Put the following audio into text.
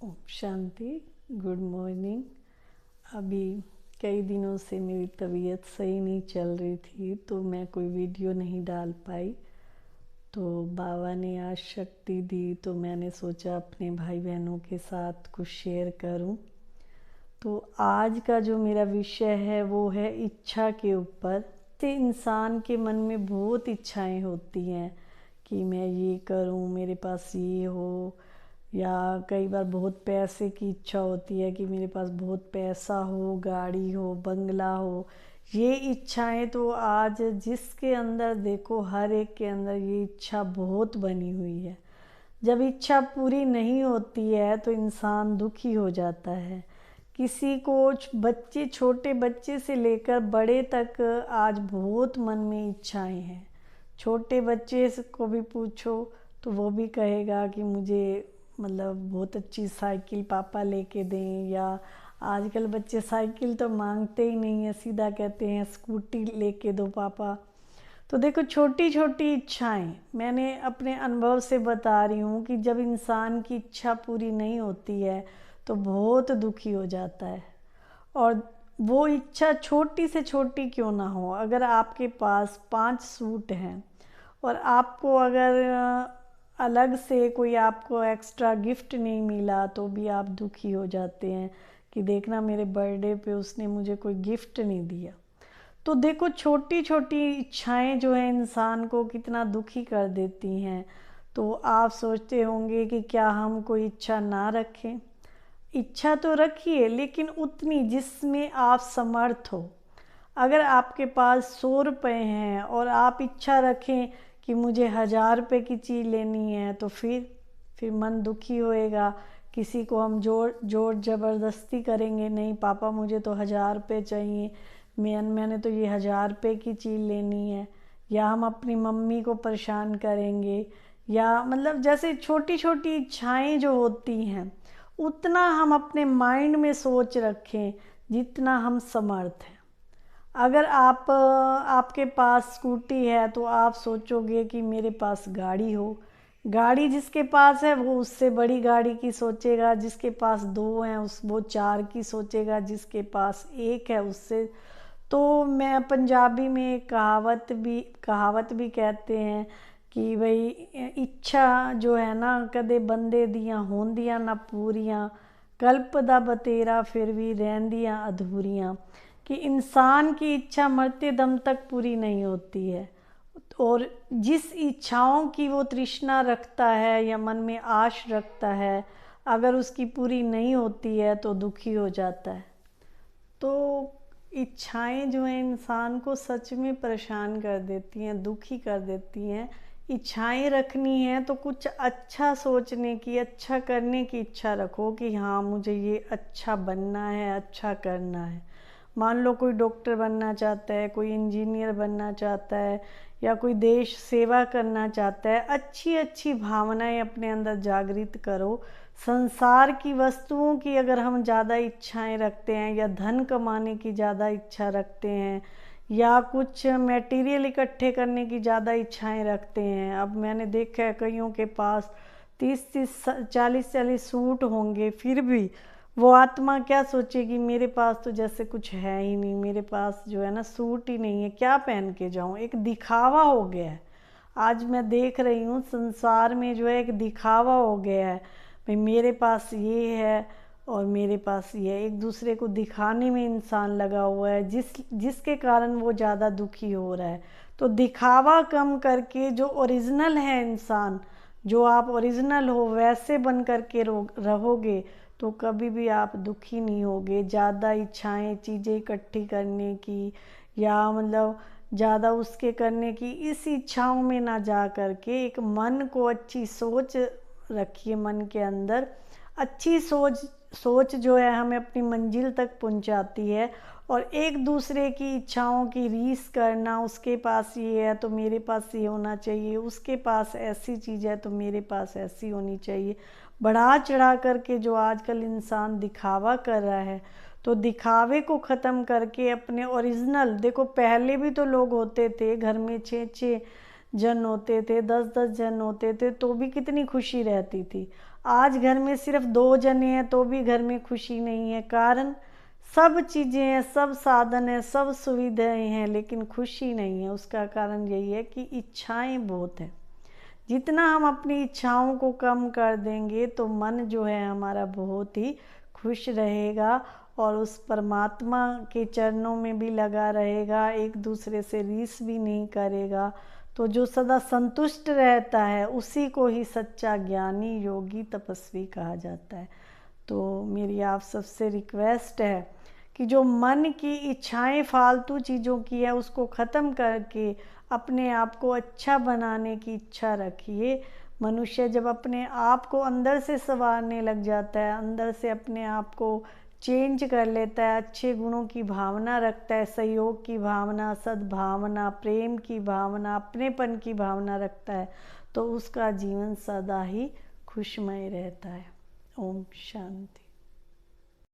Om Shanti. Good morning. अभी कई दिनों से मेरी तबीयत सही नहीं चल रही थी तो मैं कोई वीडियो नहीं डाल पाई। तो बाबा ने आज शक्ति दी तो मैंने सोचा अपने भाई बहनों के साथ कुछ शेयर करूं। तो आज का जो मेरा विषय है वो है इच्छा के ऊपर। तो इंसान के मन में बहुत इच्छाएं होती हैं कि मैं ये करूं, मेरे पास ये हो, या कई बार बहुत पैसे की इच्छा होती है कि मेरे पास बहुत पैसा हो, गाड़ी हो, बंगला हो। ये इच्छाएं तो आज जिसके अंदर देखो हर एक के अंदर ये इच्छा बहुत बनी हुई है। जब इच्छा पूरी नहीं होती है तो इंसान दुखी हो जाता है। किसी को बच्चे, छोटे बच्चे से लेकर बड़े तक आज बहुत मन में इच्छाएं हैं। छोटे बच्चे को भी पूछो तो वो भी कहेगा कि मुझे मतलब बहुत अच्छी साइकिल पापा लेके दें, या आजकल बच्चे साइकिल तो मांगते ही नहीं है, सीधा कहते हैं स्कूटी लेके दो पापा। तो देखो छोटी छोटी इच्छाएं, मैंने अपने अनुभव से बता रही हूँ कि जब इंसान की इच्छा पूरी नहीं होती है तो बहुत दुखी हो जाता है। और वो इच्छा छोटी से छोटी क्यों ना हो, अगर आपके पास 5 सूट हैं और आपको अगर अलग से कोई आपको एक्स्ट्रा गिफ्ट नहीं मिला तो भी आप दुखी हो जाते हैं कि देखना मेरे बर्थडे पे उसने मुझे कोई गिफ्ट नहीं दिया। तो देखो छोटी छोटी इच्छाएं जो है इंसान को कितना दुखी कर देती हैं। तो आप सोचते होंगे कि क्या हम कोई इच्छा ना रखें। इच्छा तो रखिए लेकिन उतनी जिसमें आप समर्थ हो। अगर आपके पास 100 रुपये हैं और आप इच्छा रखें कि मुझे 1000 रुपये की चीज़ लेनी है तो फिर मन दुखी होएगा। किसी को हम जोर ज़बरदस्ती करेंगे, नहीं पापा मुझे तो 1000 रुपये चाहिए, मैंने तो ये 1000 रुपये की चीज़ लेनी है। या हम अपनी मम्मी को परेशान करेंगे, या मतलब जैसे छोटी छोटी इच्छाएं जो होती हैं उतना हम अपने माइंड में सोच रखें जितना हम समर्थ हैं। अगर आपके पास स्कूटी है तो आप सोचोगे कि मेरे पास गाड़ी हो। गाड़ी जिसके पास है वो उससे बड़ी गाड़ी की सोचेगा, जिसके पास 2 हैं वो 4 की सोचेगा, जिसके पास 1 है उससे। तो मैं पंजाबी में एक कहावत भी कहते हैं कि भाई इच्छा जो है ना कदे बंदे दियां होंदियां ना पूरियां, कल्पदा बतेरा फिर भी रहंदियां अधूरियां। कि इंसान की इच्छा मरते दम तक पूरी नहीं होती है। और जिस इच्छाओं की वो तृष्णा रखता है या मन में आश रखता है, अगर उसकी पूरी नहीं होती है तो दुखी हो जाता है। तो इच्छाएं जो हैं इंसान को सच में परेशान कर देती हैं, दुखी कर देती हैं। इच्छाएं रखनी है तो कुछ अच्छा सोचने की, अच्छा करने की इच्छा रखो कि हाँ मुझे ये अच्छा बनना है, अच्छा करना है। मान लो कोई डॉक्टर बनना चाहता है, कोई इंजीनियर बनना चाहता है, या कोई देश सेवा करना चाहता है। अच्छी अच्छी भावनाएं अपने अंदर जागृत करो। संसार की वस्तुओं की अगर हम ज़्यादा इच्छाएं रखते हैं, या धन कमाने की ज़्यादा इच्छा रखते हैं, या कुछ मटेरियल इकट्ठे करने की ज़्यादा इच्छाएं रखते हैं। अब मैंने देखा है कईयों के पास 30-30 40-40 सूट होंगे, फिर भी वो आत्मा क्या सोचेगी, मेरे पास तो जैसे कुछ है ही नहीं, मेरे पास जो है ना सूट ही नहीं है, क्या पहन के जाऊँ। एक दिखावा हो गया है। आज मैं देख रही हूँ संसार में जो है एक दिखावा हो गया है, भाई मेरे पास ये है और मेरे पास ये है। एक दूसरे को दिखाने में इंसान लगा हुआ है, जिसके कारण वो ज़्यादा दुखी हो रहा है। तो दिखावा कम करके जो ओरिजिनल है इंसान, जो आप ओरिजिनल हो वैसे बन करके रहोगे तो कभी भी आप दुखी नहीं होगे। ज़्यादा इच्छाएं चीज़ें इकट्ठी करने की, या मतलब ज़्यादा उसके करने की, इस इच्छाओं में ना जा करके एक मन को अच्छी सोच रखिए। मन के अंदर अच्छी सोच जो है हमें अपनी मंजिल तक पहुंचाती है। और एक दूसरे की इच्छाओं की रीस करना, उसके पास ये है तो मेरे पास ये होना चाहिए, उसके पास ऐसी चीज़ है तो मेरे पास ऐसी होनी चाहिए, बढ़ा चढ़ा करके जो आजकल इंसान दिखावा कर रहा है। तो दिखावे को ख़त्म करके अपने ओरिजिनल, देखो पहले भी तो लोग होते थे घर में 6-6 जन होते थे, 10-10 जन होते थे तो भी कितनी खुशी रहती थी। आज घर में सिर्फ 2 जने हैं तो भी घर में खुशी नहीं है। कारण सब चीज़ें हैं, सब साधन हैं, सब सुविधाएं हैं, लेकिन खुशी नहीं है। उसका कारण यही है कि इच्छाएं बहुत हैं। जितना हम अपनी इच्छाओं को कम कर देंगे तो मन जो है हमारा बहुत ही खुश रहेगा और उस परमात्मा के चरणों में भी लगा रहेगा, एक दूसरे से रीस भी नहीं करेगा। तो जो सदा संतुष्ट रहता है उसी को ही सच्चा ज्ञानी, योगी, तपस्वी कहा जाता है। तो मेरी आप सबसे रिक्वेस्ट है कि जो मन की इच्छाएं फालतू चीज़ों की है उसको ख़त्म करके अपने आप को अच्छा बनाने की इच्छा रखिए। मनुष्य जब अपने आप को अंदर से संवारने लग जाता है, अंदर से अपने आप को चेंज कर लेता है, अच्छे गुणों की भावना रखता है, सहयोग की भावना, सद्भावना, प्रेम की भावना, अपनेपन की भावना रखता है, तो उसका जीवन सदा ही खुशमय रहता है। ओम शांति।